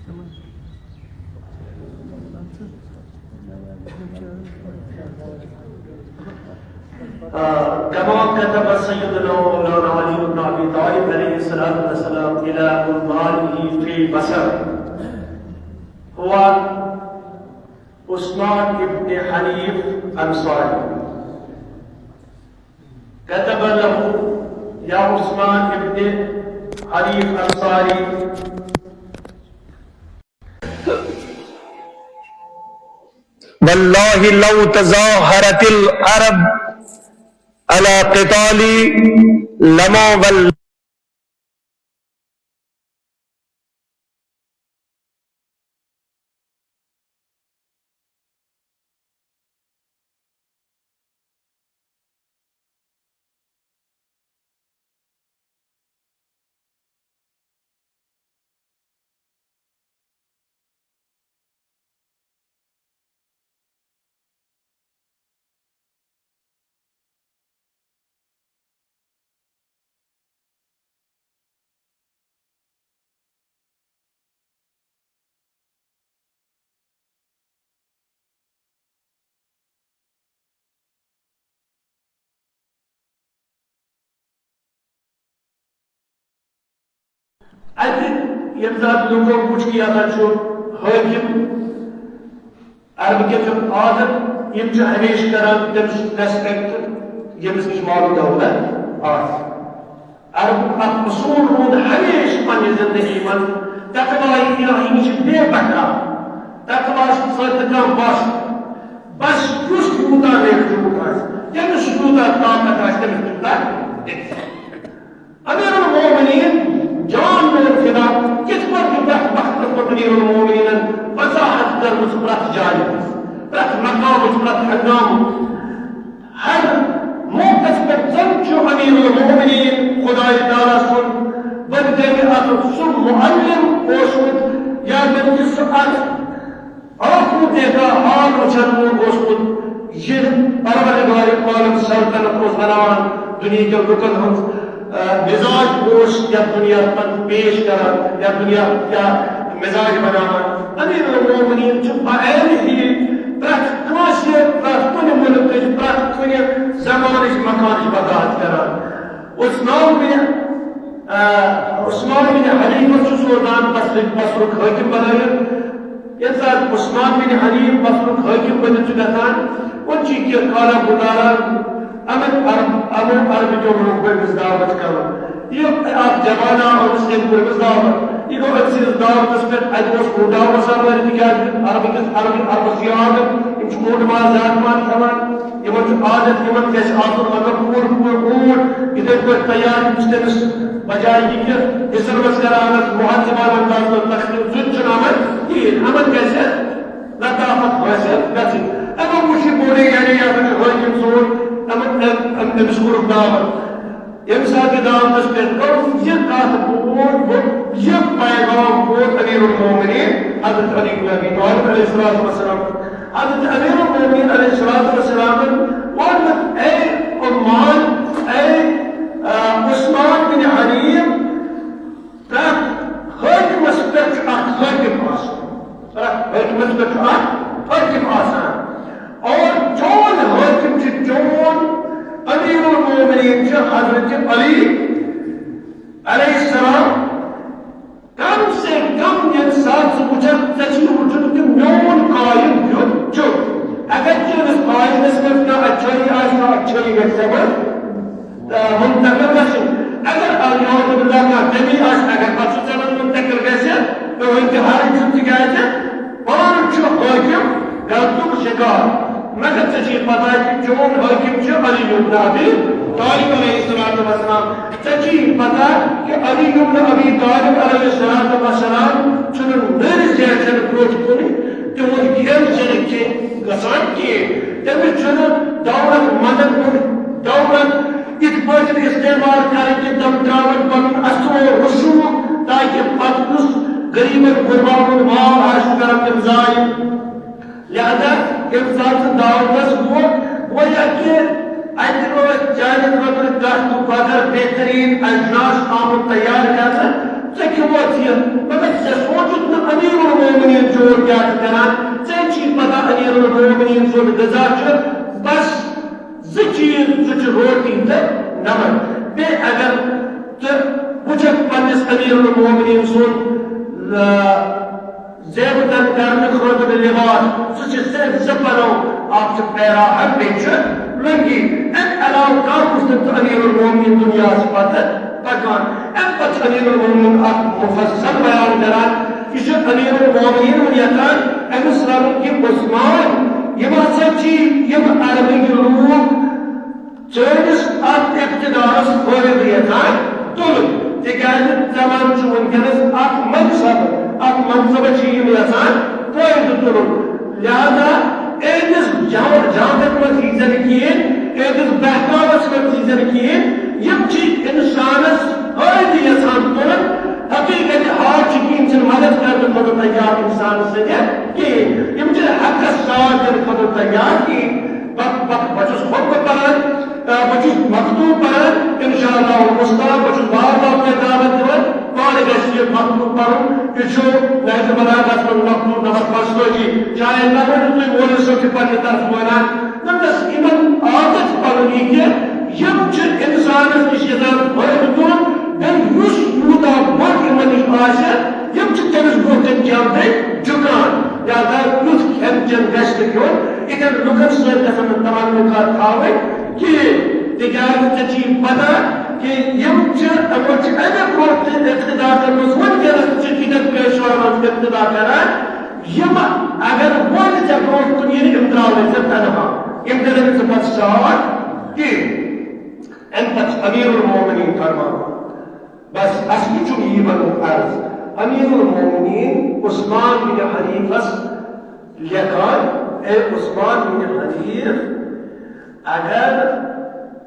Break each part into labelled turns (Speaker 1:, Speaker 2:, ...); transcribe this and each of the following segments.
Speaker 1: كما كتب سيدنا مولانا علي بن ابي طالب عليه الصلاه والسلام الى عماله في بصر هو عثمان بن حنيف انصاري كتب له يا عثمان بن حنيف انصاري
Speaker 2: والله لو تظاهرت العرب على قتالي لما ول
Speaker 1: يمزاد لوگوں پوچھ کیا تھا جو حاکم عرب کے جو عادت یم جو ہمیش کران تمس ریسپیکٹ یمس نش معلوم دولت عرب اخ اصول ہوں ہمیش پنہ زندگی من تقوی الہی نش بے پٹا تقوی سۭتۍ کم بس کس یوتاہ نیک تمس یوتاہ طاقت تمس یوتاہ امیر المومنین جان میں فدا کس پر وقت امیر المومنین وضاحت کرمس پرت جائے پرت مقام پرت حکام ہر موقع پر زن امیر المومنین خدا تعالی سن بندے سن معلم اوسمت یا بندے سن آنکھوں دیکھا حال وچھن اوسمت یہ پروردگار عالم سلطنت اوس بناوان دنیا کے لوکن ہنز مزاج پوش یا دنیا من پیش کران یا دنیا یا مزاج بناوان امیر المومنین چھ بعینہ پرت کانسی پرت کن ملکچ پرت کن زمانچ مکانچ وضاحت کران عثمان بن حنیف سوزان بصرک حاکم بنائن یت سات عثمان بن حنیف بصرک حاکم بنت گژھان ان چھ کینٛہہ کالا گزاران امن عرب جو لوگ پہ دعوت کرو یہ آپ جوانہ اور اس کے پورے دعوت یہ کو اکثر دعوت اس پہ اجوس کوٹا وسار کیا عرب سیاحت ان کوٹ ما ذات مان کھوان یہ جو عادت یہ جیسے آپ مطلب پور ادھر کو تیار مستمس بجائے کہ اس سروس کرانا مہذبان انداز میں تخلیق زن چنامت یہ عمل کیسے لطافت ویسے گسی اگر مجھے بولے یعنی یا پھر حاکم زور امس کور دعوت یم سات دعوت پہ کرو یہ کت بوٹ یہ پیغام بوٹ امیر المومنین حضرت علی بن ابی طالب علیہ الصلوۃ والسلام حضرت امیر المومنین علیہ الصلوۃ والسلام ون اے عمان اے عثمان بن حنیف حاکم پہ حاکم حاکم آسان اور جون حاکم جون امیر المومنین حضرت علی علیہ السلام کم سے کم یہ ساتھ وچن سچی وچن کہ میون قائد جو اگر چیز قائد نسبت کا اچھائی آشنا اچھائی گھر منتقل گھر اگر اللہ باللہ کا نبی آشنا اگر پچھو زمن منتقل گھر تو انتہائی چھتی گئے تھے پانچ حاکم غلطوں شکار مگر تجھے پتا ہے کہ جون حاکم چھو علی بن ابی طالب علیہ السلام تجھے پتا ہے کہ علی بن ابی طالب علیہ السلام چھنن نرز جیسن پروچ کنی کہ وہ گھر چنک کے گسان کیے تمہیں چھنن دولت مدد کن دولت اس پاس استعمال کریں کہ تم دراون پن اصل و رسوم تاکہ پتنس غریب قربان مال حاصل کرن تم زائیں لہذا انسان دعوت وہ کہ جانب خطر دست و قدر بہترین اجناس آمد تیار کرنا چکہ وہ مگر سوچت امیر امیر المومنین سن غذا بس زٕ چیٖز سُہ چھُ روٹی تہٕ نمک بیٚیہِ اگر ژٕ وٕچھکھ پننِس امیر المومنین سُنٛد زیبتن کرنہٕ خٲطرٕ لباس سُہ چھُ صرف زٕ پلو اکھ چھُ پیراہن بیٚیہِ چھُ لنگی امہِ علاوٕ کانٛہہ وٕچھ نہٕ امیر المومنین دُنیاہس پتہٕ پکان امہِ پتہٕ چھُ امیر المومنین اکھ مفصل بیان کران یہ چھُ امیر المومنین یژھان أمِس ونُن کہِ عثمان یِم ہسا چھِ یِم عربٕکۍ لوٗکھ چٲنِس اتھ اقتدارس فٲیدٕ یژھان تُلٕنۍ تِکیازِ ژےٚ منٛز چھُ وٕنکیٚنس اکھ منصب چھِ یِم یژھان فٲیدٕ تُلُن لہذا أہنٛدِس جانس منٛز یی زن کِہیٖنۍ أہنٛدِس بہکاوس منٛز یی زن کِہیٖنۍ یِم چھِ انسانس فٲیدٕ یژھان تُلُن حقیقت حال چھِ کِہیٖنۍ چھِنہٕ مدد کرنہٕ خٲطرٕ تیار انسانس سۭتۍ کِہیٖنۍ یِم چھِنہٕ حقس ساتھ دِنہٕ خٲطرٕ تیار کِہیٖنۍ بہٕ چھُس خۄطبہٕ پران بہٕ چھُس مکتوب پران انشاءاللہ المستعان بہٕ چھُس بار بار تۄہہِ دعوت دِوان پانہٕ گژھِ یہِ مکتوب پرُن یہِ چھُ نہجِ بلاغس منٛز مکتوب نمبر 85 چاہے نہ ؤنِو تُہۍ مولوی صٲب چھِ پننہِ طرفہٕ ونان دپنس یِمن عادت پنُن یہِ کہِ یِم چھِ انسانس نِش یژھان فٲیدٕ تُلُن بیٚیہِ یُس یوٗتاہ بوٚڑ یِمن نِش آسہِ یِم چھِ تٔمِس برونٛہہ کَنہِ جلدی جُکان لہذا یُتھ کھٮ۪ن چٮ۪ن گژھِ نہٕ کھیوٚن یِتھٮ۪ن لُکن سۭتۍ گژھن نہٕ تعلُقات تھاوٕنۍ کِہیٖنۍ تِکیازِ ژےٚ چھِی پتہ کہ یِم چھِ یِمو چھِ اَمہِ برونٛٹھ تہِ اقتدا کٔرمٕژ وٕنکیٚنس چھِ تِتھٮ۪ن پیشور منٛز اقتدا کران یِم اگر وۄنۍ ژےٚ برونٛٹھ کُن یِن یِم ترٛاوٕنۍ ژےٚ تنہا یِم دِنَے ژٕ پتہٕ ساتھ کِہیٖنۍ اَمہِ پتہٕ چھِ امیر المومنین فرماوان بس اصلی چھُم یی وَنُن عرض امیر المومنین عثمان بن حنیفس لیکھان اے عثمان بن حنیف اگر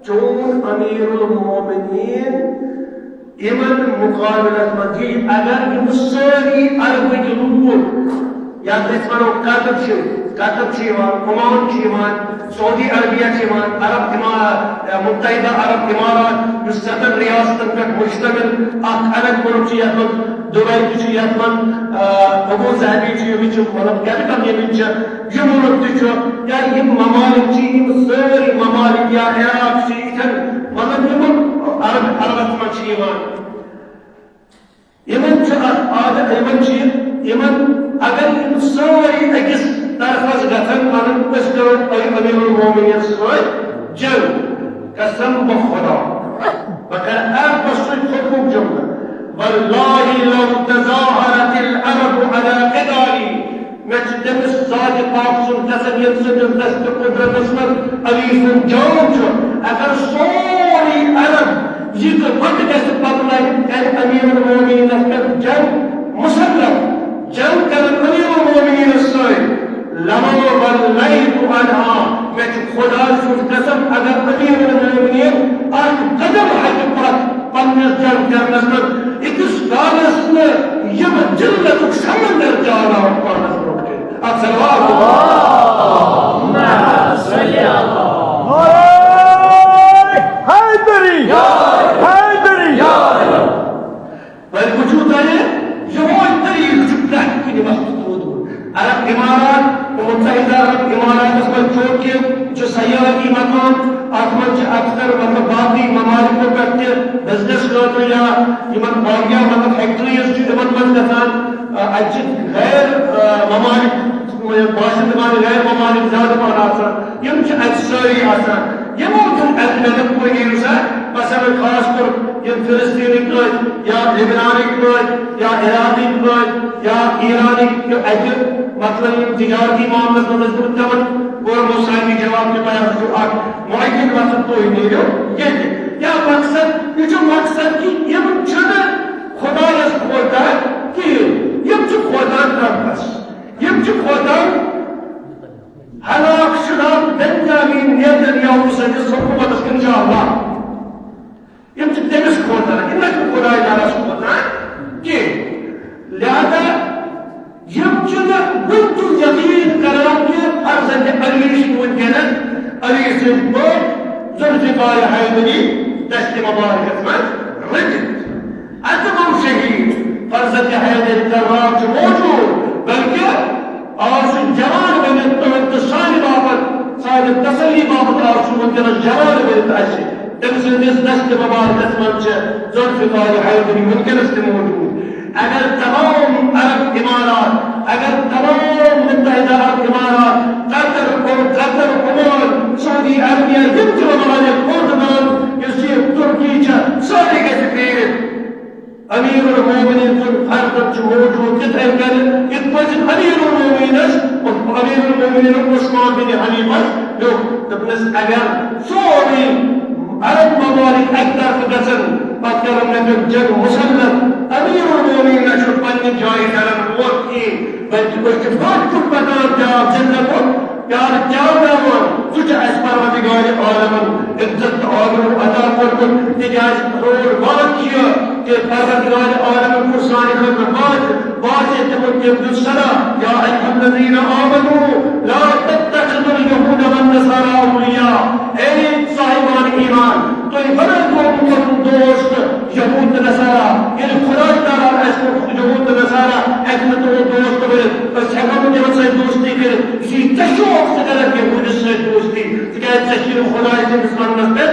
Speaker 1: چون امیر المومنین یِمن مقابلس منٛز یی اگر یِم سٲری عربٕکۍ لوٗکھ یتھ أسۍ ونو قطر چھِ یِوان عمان چھِ یِوان سعودی عربیہ چھِ یِوان متحدہ عرب امارات یُس 7 ریاستن پٮ۪ٹھ مشتمل اکھ الگ مُلک چھُ یتھ منٛز دبئی تہِ چھُ یتھ منٛز ابو ظہبی چھُ یہِ چھُ مطلب کیپٹل ییٚمِچ چھِ یہِ مُلک تہِ چھُ یا یِم ممالک چھِ یِم سٲری ممالک یا عراق چھِ یِتھٮ۪ن مطلب یِمن عربس منٛز چھِ یِوان یِمن چھُ اکھ عادت یِمن اگر یِم سٲری أکِس طرفس گژھن ونن أسۍ کرو امیر المومنین سۭتۍ جنگ قسم بخدا بہٕ کرٕ ایپس سۭتۍ خطبُک جملہٕ واللہ لو تظاہرت العرب على قتالي مےٚ چھُ تٔمِس ذاتِ پاک سُنٛد قسم ییٚمہِ سٕنٛدِس دستہِ قُدرتس منٛز علی سُنٛد جان چھُ اگر سورُے عرب یہِ تہٕ وقت گژھِ پتہٕ لگہِ کرِ امیر المومنینس پٮ۪ٹھ جنگ مسلط جنگ کرن امیر المومنینس سۭتۍ لما وليت عنها مےٚ چھُ خۄدا سُنٛد قسم اگر امیر المومنین اکھ قدم ہٮ۪کہِ پتہٕ پننِس جنگ کرنس منٛز أکِس کالس نہٕ یِم جنتُک سمندر چالاو پانس برونٛٹھ کٔنۍ اکھ سوال وۄنۍ وٕچھِو تۄہہِ یِہوے طریٖقہٕ چھُ پرٛٮ۪تھ کُنہِ وقتہٕ روٗدمُت عرب امارات متحدہ عرب اماراتس منٛز چوٗنٛکہِ چھُ سیاحتی مقام اتھ منٛز چھِ اکثر مطلب باقٕے ممالکو پٮ۪ٹھ تہِ بزنس خٲطرٕ یا یِمن واریاہ مطلب فیکٹریٖز چھِ یِمن منٛز گژھان اتہِ چھِ غیر ممالک باشندگان غیر ممالک زیادٕ پہن آسان یِم چھِ اتہِ سٲری آسان یِمو چھُنہٕ اتہِ مےٚ پوٗرٕ سا مثلاً خاص کر یِم فلسطیٖنٕکۍ ٲسۍ یا لبنانٕکۍ ٲسۍ یا عراقٕکۍ ٲسۍ یا ایرانٕکۍ اتہِ مثلاً یِم تجارتی معاملس منٛز ٲسۍ تِمن کوٚرمو سانہِ جواب کہِ تۄہہِ ہسا چھُ اکھ معین وقت تُہۍ نیٖرِو ییٚتہِ یا مقصد یہِ چھُ مقصد کہِ یِم چھِنہٕ خۄدایس کھوژان کِہیٖنۍ یِم چھِ کھوژان رۄبس یِم چھِ کھوژان ہلاک شُدہ بنیامین نیتنیاہو سٕنٛدِس حکوٗمتس انشاءاللہ یِم چھِ تٔمِس کھوژان یِم نہ چھِ خۄداے تعالیٰ ہس کھوژان کینٛہہ لہذا یِم چھِنہٕ وُنہِ تہِ یقیٖن کران کہِ فرزند علی چھِ وٕنکیٚنس علی سٕنٛدۍ پٲٹھۍ ذوالفقار حیدری دستہِ مبارکس منٛز رٔٹِتھ اتہِ گوٚو شہیٖد فرزند حیدر کرار چھُ موجوٗد بلکہِ آز چھُ جوان بٔنِتھ تُہُنٛد سانہِ تسلی باپتھ آو چھُ وٕنکٮ۪نس جوان ؤنِتھ اَسہِ تٔمۍ سٕنٛدِس دستہِ مبارکس منٛز چھِ ذوالفقار حیدری وٕنکٮ۪نس تہِ موجوٗد. اگر تمام عرب امارات، اگر تمام متحدہ عرب امارات، قطر، عمان، سعودی عربیہ یِم تہِ ممالک اردگان یُس یہِ ترکی چھےٚ سٲری گژھِ پھیرِتھ. امیر المومنین سُنٛد فردن چھُ موجوٗد تِتھے کٔنۍ یِتھ پٲٹھۍ امیر المومنین عثمان بن حنیفس لیوٚکھ دوٚپنس اگر سورُے عرب ممالک اکہِ طرفہٕ گژھن پتہٕ کرن مےٚ جنگ مسلط امیر المومنین چھُنہٕ پننہِ جایہِ کرن ووٹ کِہیٖنۍ بلکہِ أسۍ چھِ پتھ کُن پکان کیٛاہ زندگی پیارٕ کیٛاہ دِوان سُہ چھُ اَسہِ پروردگارِ عالمن عزت تہٕ آبروٗ عطا کوٚرمُت تِکیٛازِ روڈ واقعہ کہ پروردگار عالم کو سارے خطر باز تمن کے دوسرا یا ایھا الذین آمنوا لا تتخذوا اليهود والنصارى اولیاء اے صاحبان ایمان تو بڑا دوست یہود نصارا یعنی خدا تعالی اس کو یہود نصارا ایک تو دوست بنے بس ہم نے سے دوستی کرے اسی تشوق سے کرے کہ وہ سے دوستی کہ تشیر خدا سے مسلمان میں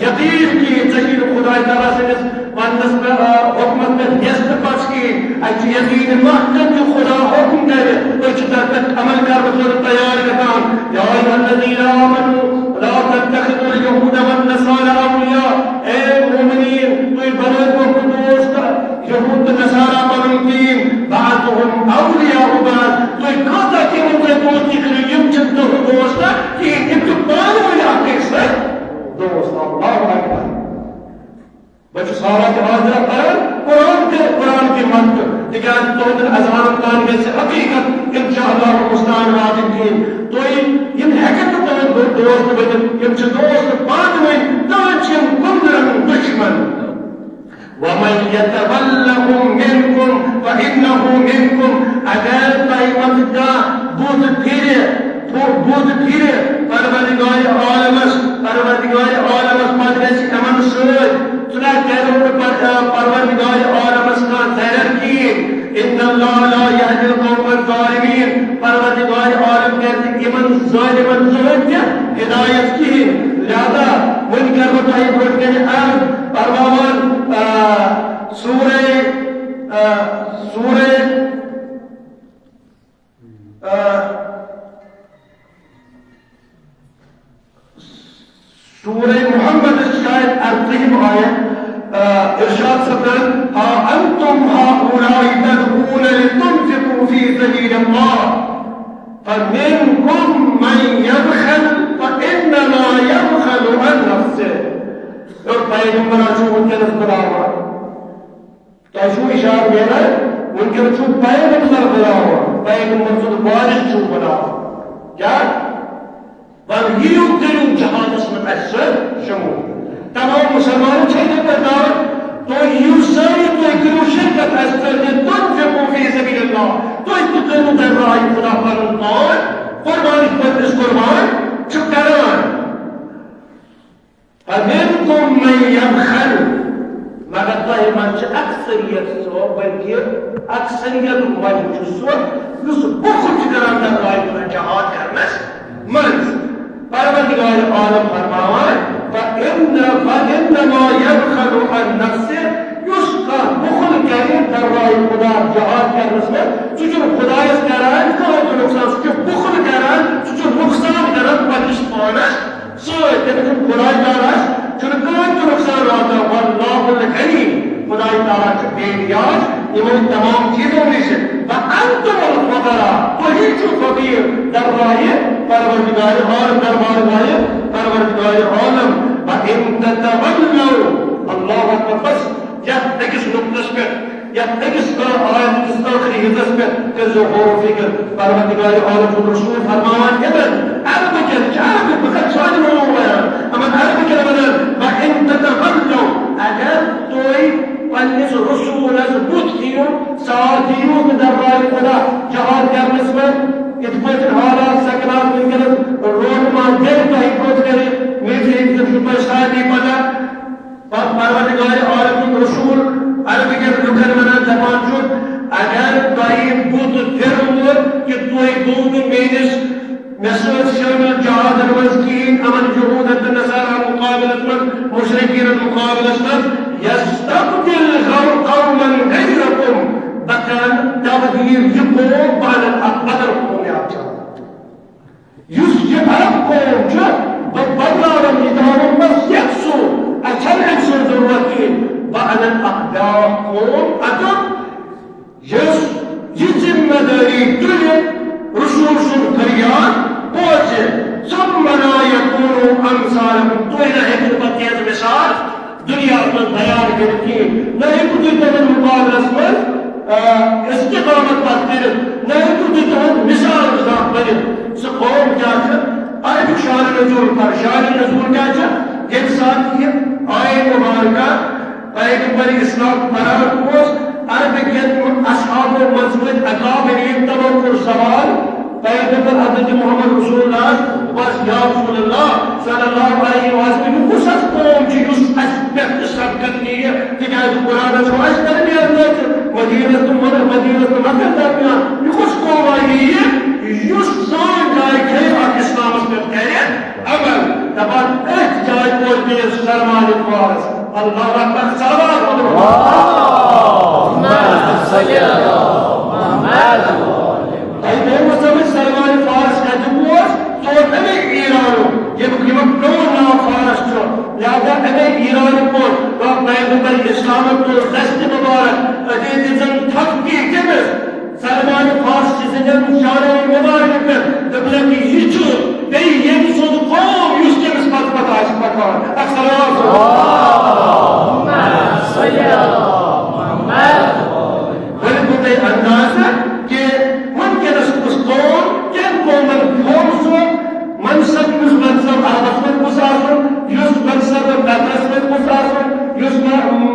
Speaker 1: یقین کی تشیر خدا تعالی سے ونس میں حکمت میں یست پاس کی اچ یقین محکم جو خدا حکم کرے اس طرح عمل کر تو تیار کران یا ایھا الذین آمنوا لا تتخذوا اليهود والنصارى اولیاء اے مومنین تو بڑے کو دوست یہود نصارا بنتین بعضهم اولیاء بعض تو کہتا کہ ان کے دوستی کرے یم چھ تو دوست کہ ان کو پان ہو کے سے دوست اللہ اکبر بچ سارا کے حاضر قرآن کی منطق تکیاز تو دن اذان کان گئے سے حقیقت انشاءاللہ مستعان راضی دین تو یم حقیقت تو دوست بدن یم چھ دوست پان میں تاچم کندرن دشمن ومن يتولهم منكم فإنه منكم اگر قیمت کا بود پھیرے پروردگار عالمس پتہ گژھِ یمن سۭتۍ ژٕ کرو پروردگار عالمس کا تیرر کی ان اللہ لا يهدي القوم الظالمین پروردگار عالم کہتے یمن ظالمن ظلم ہدایت کی لہذا ون کر بتائی بڑھ کے عرض پروامان سورہ محمد شاید ارتیم آیت ارشاد سبحان ها انتم هؤلاء تدعون لتنفقوا في سبيل الله فمنكم من يبخل فإنما يبخل عن نفسه اور پیغمبر آچو ممکن بلاوا تاشو اشار میرا ممکن چھو پیغمبر بلاوا پیغمبر چھو بارش چھو بلاوا کیا بل یہ دلوں جہان اس میں اثر شمول تمام مسلمان چھتے پر دعوت تو یہ ساری تو کرو شرکت اثر نے تنفقوا فی سبیل اللہ تو اتقنوا در راہ خدا فرمان قربانی پر اس قربان چکران فمنكم من يبخل مگر تۄہہِ منٛز چھِ اکثریت سۄ بلکہِ اکثریت وجہ چھُ سُہ یُس بخل چھُ کران در راہ خدا جہاد کرنس منٛز پروردگار عالم فرماوان فإنما يبخل عن نفسه یُس کانٛہہ بخل کرِ در راہ خدا جہاد کرنس منٛز سُہ چھُنہٕ خدایس کران کانٛہہ تہِ نۄقصان سُہ چھُ بخل کران سُہ چھُ نۄقصان کران پننِس پانس سۭتۍ تٔمِس چھُنہٕ خداے تعالیٰ چھُنہٕ کٕہۭنۍ تہِ نۄقصان واتان واللہ الغنی خداے تعالیٰ چھُ بے نیاز یِمن تمام چیزوں نِش وانتم الفقراء تُہی چھِو فقیٖر در راہ پروردگار عالم دربارگاہ پروردگار عالم وإن تتولوا اللہ اکبر بس یتھ أکِس نقطس پٮ۪ٹھ یتھ أکِس آیت کِس ٲخری حِصس پٮ۪ٹھ کٔرۍزیو غور و فِکر پروردگار عالم سُنٛد رسول فرماوان یِمن عربٕکٮ۪ن چھِ عربٕکۍ بہٕ کرٕ سانہِ مولوٗ بیان یِمن عربٕکٮ۪ن وَنان وإن تتولوا اگر تُہۍ پننِس رسوٗلس بُتھ دِیِو ساتھ دِیِو نہٕ در راہ خدا جہاد کرنس منٛز یِتھ پٲٹھۍ حالات سکرات وٕنکٮ۪نس روڈ دِل تۄہہِ کوٚت کٔرِتھ میٖٹِنٛگ تہِ چھُو تۄہہِ سارنٕے پتہ پتہٕ پروردگار عالم سُنٛد رسول عربٕکٮ۪ن لُکن ونان دپان چھُ اگر تۄہہِ بُتھ پھِروٕ کہ تُہۍ گوٚو نہٕ مسؤول شامل جهاد المسكين أمن جهود النصارى مقابلة مشركين المقابلة يستبدل قوما غيركم بكان تغيير يقوم بعد القدر قوم يعطيهم يسجعكم جه بالضرر إدارة بس يكسو أكل أكسو ذروتين بعد الأقدار قوم أدب يتم مداري الدنيا رسوس القريان بوجه ثم لا يكون أمثالكم طويلة هيك البطيئة مثال دنيا من بيان كرتين لا يكون من مقابل اسمه استقامة بطيئة لا يكون مثال بطيئة سقوم جاكا آئے شان نزول پر شان نزول جاكا ایک ساتھ یہ آئے مبارکہ پیغمبر اسلام قرار کوس عربیت اصحاب و مذہب اکابرین تبکر سوال پیغمبر حضرت محمد رسول اللہ بس یا رسول اللہ صلی اللہ علیہ وسلم خصوص قوم چی اس اسپیکٹ سبکت نہیں ہے تکایت قرآن جو اس درمیان لیتے مدینہ مکہ درمیان یہ خصوص قوم آئی ہے یس زان جائے کھے اور اسلام اس پر کہے عمل تبان ایک جائے کوئی دیر سلمان فارس اللہ اکبر صلوات اللہم صلی محمد ایدے مسلم سلمان فارس کا جمعوز تو ہمیں ایرانو یہ پرون نام فارس چھو لہذا ہمیں ایرانو کو پیغمبر اسلام کو دست مبارک عدید زن تھک کی کمس سلمان فارس چیزن شانہ مبارک پر دبلہ کی یہ چھو بے یہ سود قوم یوز کے مسپت پتاش پکار اکثر اللہم صلی محمد ولی بودے انداز ہے کہ ممکن اس قوم کن قومن قومسو منصب یوز منصب آدف میں مساسن یوز منصب مدرس میں مساسن یوز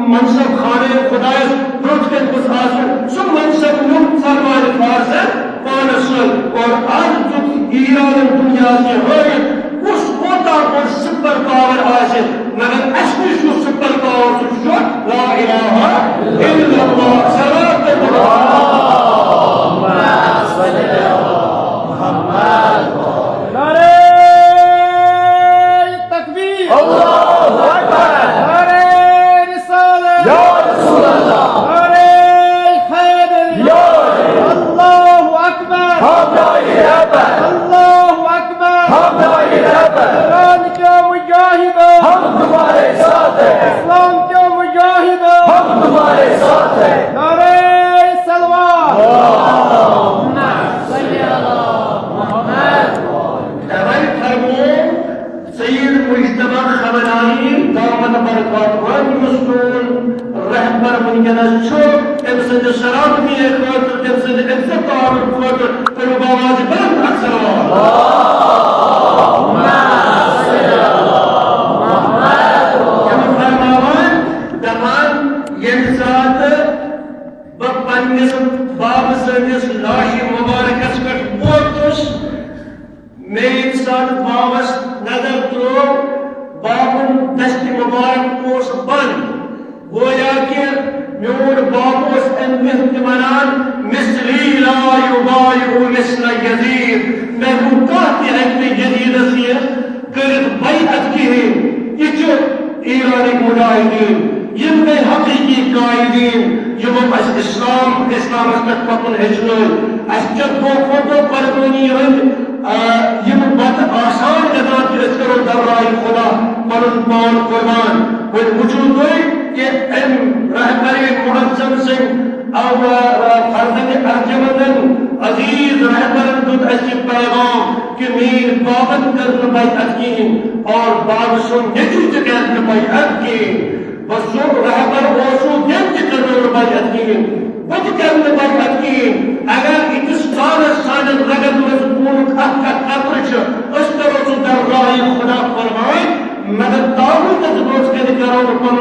Speaker 1: منصب خانے خدایس بروت کے مساسن سو منصب نم سلمان فارس پانسل اور آج جو ایران دنیا سے ہوئی اس ہوتا اور سپر پاور آسے مگر اسمش کو سپر پاور سو لا الہ الا اللہ صلوات اللہم صلی محمد
Speaker 3: نعرہ تکبیر
Speaker 4: اللہ اکبر
Speaker 3: نعرہ رسالت
Speaker 4: یا رسول اللہ
Speaker 3: نعرہ حیدر
Speaker 4: یا
Speaker 3: اللہ اکبر
Speaker 4: ہم دائی رہبر
Speaker 3: اللہ اکبر
Speaker 4: ہم دائی رہبر
Speaker 3: ایران کے مجاہد
Speaker 4: ہم تمہارے ساتھ ہیں
Speaker 3: اسلام کے مجاہد
Speaker 4: ہم تمہارے ساتھ ہیں
Speaker 3: نعرہ سلوات
Speaker 4: اللہم صلی اللہ محمد
Speaker 1: اول فرمون سید مجتمع خمنائی دامت برکات مسئول رہبر منکنس چھو تم سند شراب بھی ایک خاطر تم سند عزت تعارف خاطر پر باواز بلند اکثر
Speaker 4: اللہم صلی اللہ محمد
Speaker 1: یم فرماوان دمان یم سات بپنس باب سندس لاشی مبارکس کٹ ووتس میں انسان بابس نظر ترو بابن دست مبارک اس بند گویا کہ میون باب اس امتمنان مثلی لا یبایع مثل یزید میں وہ کہتی ہے کہ یزید سے کرد بیعت کی ہے یہ جو ایرانی مجاہدین یم میں حقیقی قائدین یم اس اسلام تک پکن ہچنو اس جب دو قربانی ہند یم بات آسان جدا کہ اس کرو درائی خدا پرن پان قربان وہ وجود ہوئی کہ ام رہبر معظم سنگھ او فرزند ارجمندن عزیز رہبر دود اسی پیغام کہ میر بابت کرن بیعت کی اور بابسن نجو کرن بیعت کی بسو رہبر اوسو دن کرن بیعت کی بد کرن بیعت کی اگر اتس کانس سانن رگت مزبون اپرچ اس کرو سو در راہی خدا فرمائے مگر داود تدبوز کے کرو پن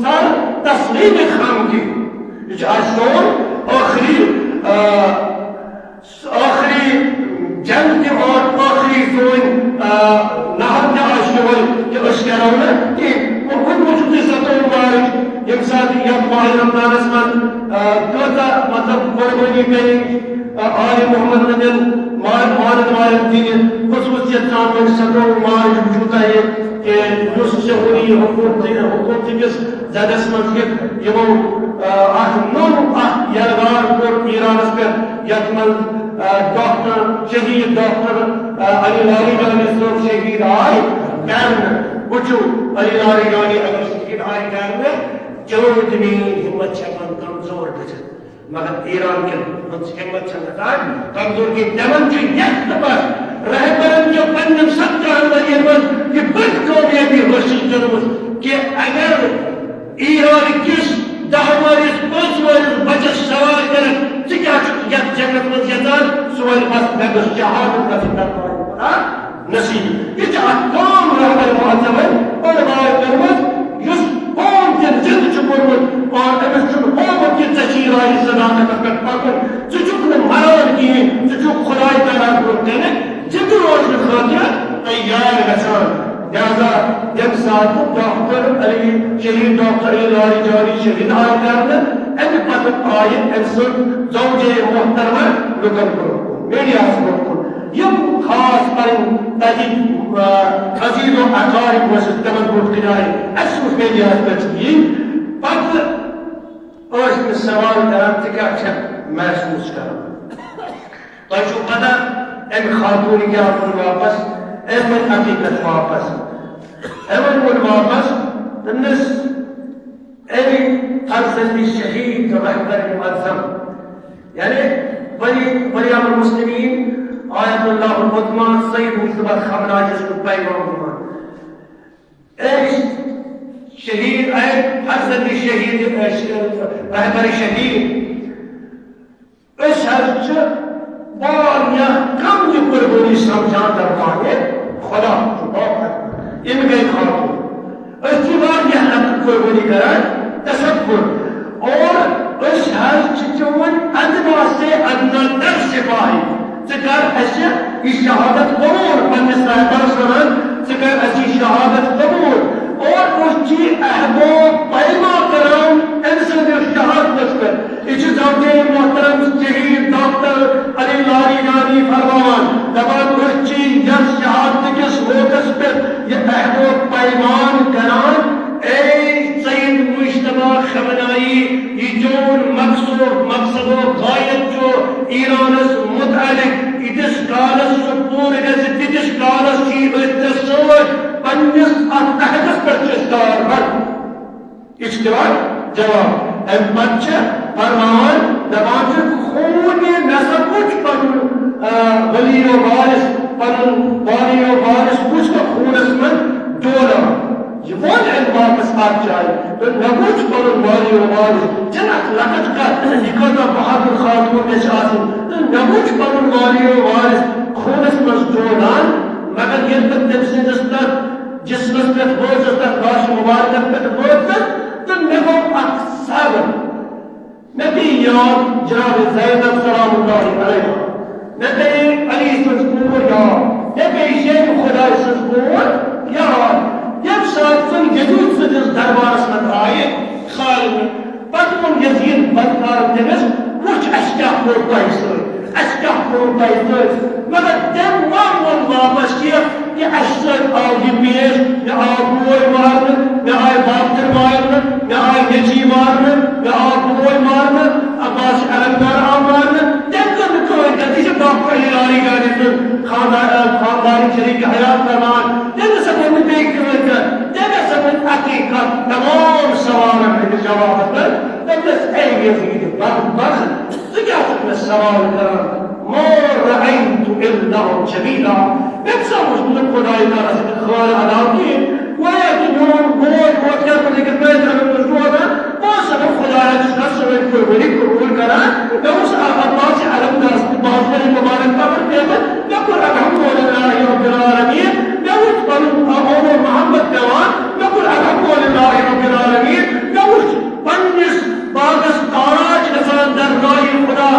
Speaker 1: سر تسلیم خام کی جاشتون آخری جنگ کے اور آخری زون نہر کے آشتون کہ اس کرونا کہ خود موجود ستون بارش یم ساتھ یک ماہ رمضان اسمان کتا مطلب قربانی کریں آل محمد ندن والدین خصوصیت سامنے صدر مارج وجود ہے کہ اس شہری حکومت کس زدس منزل یمو نو یلغار کور ایرانس پہ یت من ڈاکٹر شہید ڈاکٹر علی لاری جانی صاحب شہید آئی کرنے وچو علی لاری جانی اگر شہید آئی کرنے چلو دنیا ہمت چھپن کمزور گژھت مگر ایران کے ہمت چھپن کمزور کی دمن کی یک پر رہبرن جو پنجم 17 ورین من یہ بڑھ کامیابی حاصل کرمز کہ اگر ایران کس 10 ورس 5 ورس بچس سوال کرن ژٕ کیٛاہ چھُکھ یتھ جنگس منٛز یژھان سُہ وَنہِ بس مےٚ گٔژھ شہادت گژھٕنۍ دربارِ قرآن نصیب یہ چھِ اکھ عام رہبر معظمن علماء کٔرمٕژ یُس قوم کٮ۪ن زِندٕ چھُ کوٚرمُت اور أمِس چھُنہٕ ہومُت کہِ ژےٚ چھِی راے صداقتس پٮ۪ٹھ پکُن ژٕ چھُکھ نہٕ مران کِہیٖنۍ ژٕ چھُکھ خۄداے تعالیٰ برونٛہہ کَنہِ زِندٕ روزنہٕ خٲطرٕ تیار گژھان لہذا ییٚمہِ ساتہٕ ڈاکٹر علی شہید ڈاکٹر علی لاری جانی شہید آے کرنہٕ امہِ پتہٕ آیہِ أمۍ سٕنٛز زوجے محترمہ لُکن برونٛہہ کُن میڈیاہس برونٛہہ کُن یِم خاص پنٕنۍ تتِکۍ عزیز و اقارب ٲسۍ تِمن برونٛٹھ کَنہِ آیہِ اَسہِ وُچھ میڈیاہس پٮ۪ٹھ یی پتہٕ ٲسۍ مےٚ سوال کران ژٕ کیٛاہ چھکھ محسوٗس کران تۄہہِ چھُو پتہ امہِ خاتوٗنہِ کیٛاہ ووٚن واپس أمۍ ووٚن حقیٖقت واپس أمۍ ووٚن واپس دوٚپنس أمۍ فرزند شہید رہبر معظم یعنی بنیام المسلمین آیت اللہ العظمى سید مجتبی خامنہئی جس کو پیغام دِوان أمۍ شہید فرزند شہید رہبر شہید أسۍ حظ چھِ واریاہ کم یہ قربانی سمجھان دربارِ خدا یم گئی خاتون أسۍ چھِ واریاہ لۄکٕٹ قربانی کران تصور اور أسۍ حظ چھِ چون ادنا سے ادنا تر سپاہی ژٕ کر اَسہِ یہِ شہادت قبول پننِس رہبرس ونان ژٕ کر اَسہِ یہِ شہادت قبول اور أسۍ چھِ عہد و پیما کران أمۍ سٕنٛدِس شہادتس پٮ۪ٹھ یہِ چھِ زوجے محترم شہید ڈاکٹر علی لاری جانی فرمان دپان أسۍ چھِ یتھ شہادت کِس موقعس پٮ۪ٹھ یہِ عہد و پیمان کران اے سید مجتبی خامنہئی یہ چون مقصد و غایت جو ایرانس متعلق اتس کالس سہ پور گژھِ تیتس کالس چھ أتھس سۭتۍ پننس اتھ عہدس پٮ۪ٹھ کار بڑھ یہ چھ دِوان جواب امہِ پتہٕ چھِ فرمان دپان چھِ خوٗنہِ نسب وٕچھ پنُن ولی و وارث پنُن واری و وارث وٕچھ نہٕ خوٗنس منٛز ڈولان یہ وون امہِ واپس اتھ جایہِ تہٕ مےٚ وٕچھ پنُن واری و وارث چھنہٕ اکھ لۄکٕٹ کتھ یہِ کۭژاہ بہادر خاتوٗن گژھِ آسٕنۍ تہٕ مےٚ وٕچھ پنُن واری و وارث خوٗنس منٛز ڈولان مگر ییٚلہِ بہٕ تٔمۍ سٕنٛدِس تتھ جسمس پٮ۪ٹھ وٲژٕس تتھ لاش مبارکس پٮ۪ٹھ وٲژٕس تہٕ مےٚ گوٚو اکھ صبر مےٚ پیٚیہِ یاد جناب زینب سلام اللہ علیہ مےٚ پیٚیہِ علی سٕنٛز کوٗر یاد مےٚ پیٚیہِ شیخ خۄداے سٕنٛز کوٗر یاد ییٚمہِ ساتہٕ زن یزید سٕنٛدِس دربارس منٛز آیہِ کھالنہٕ پتہٕ ووٚن یزید بدکارن تٔمِس وٕچھ اَسہِ کیٛاہ کوٚر تۄہہِ سۭتۍ اَسہِ کیٛاہ کوٚر تۄہہِ سۭتۍ مگر تٔمۍ ووٚن واپس کہِ یہِ اَسہِ سۭتۍ آو یہِ پیش مےٚ آو بوے مارنہٕ مےٚ آیہِ بابتر مارنہٕ مےٚ آیہِ نیٚچی مارنہٕ مےٚ آو بوے مارنہٕ عباس علمدار آو مارنہٕ تٔمۍ کٔر نہٕ کٕہٕنۍ کتھ یہِ چھِ ڈاکٹر علی لاری جانی سُنٛد خاندانی شریٖک حیات فرمان تٔمۍ ہسا ووٚن نہٕ بیٚیہِ کٕہٕنۍ کتھ تٔمۍ ہسا ووٚن اکٕے کتھ تمام سوالن ہٕنٛدِس جوابس منٛز دوٚپنس اے یزید بس ژٕ کیٛاہ چھُکھ مےٚ سوال کران ما رأيت إلا جميلا مےٚ ہسا وُچھ نہٕ خۄداے تعالیٰ سٕنٛدِ خٲر علاوٕ کِہیٖنۍ گویا کہِ میون بوے ووت کیٛاہ پتہٕ أکِس میدانس منٛز روزان بہٕ ہسا بہٕ خۄدایس چھُس سۭتۍ قربٲنی قبوٗل کران مےٚ اوس عباس علمدارس تہِ بازرٕ مبارک پَنُن پیمہٕ مےٚ کوٚر الحمدُللہ رب العالمیٖن مےٚ وُچھ پنُن عمر محمد پیوان مےٚ کوٚر الحمدُللہ رب العالمیٖن مےٚ وُچھ پننِس باغس تاج گژھان درگاہہِ خدا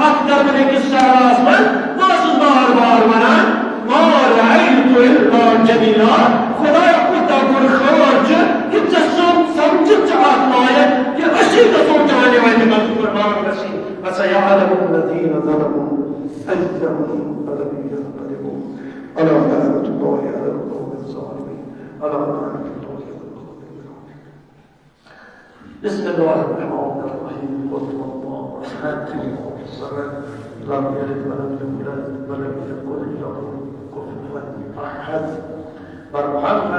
Speaker 1: اتھ دربن أکِس صحراہس منٛز بہٕ ٲسٕس بار بار ونان ما رأيت إلا جميلا خدایا کوٗتاہ بوٚڑ خٲر چھُ کہِ ژےٚ سمجھِتھ ژٕ اتھ لایق کہِ أسی گژھو چانہِ وتہِ منٛز قربان گژھٕنۍ فسيعلم الذين ظلموا أي منقلب ينقلبون. ألا لعنة الله على القوم الظالمين. ألا لعنة الله على القوم الظالمين. بسم الله الرحمن الرحيم. قل هو الله أحد الله الصمد لم يلد ولم يولد ولم يكن له كفوا أحد. الرحمن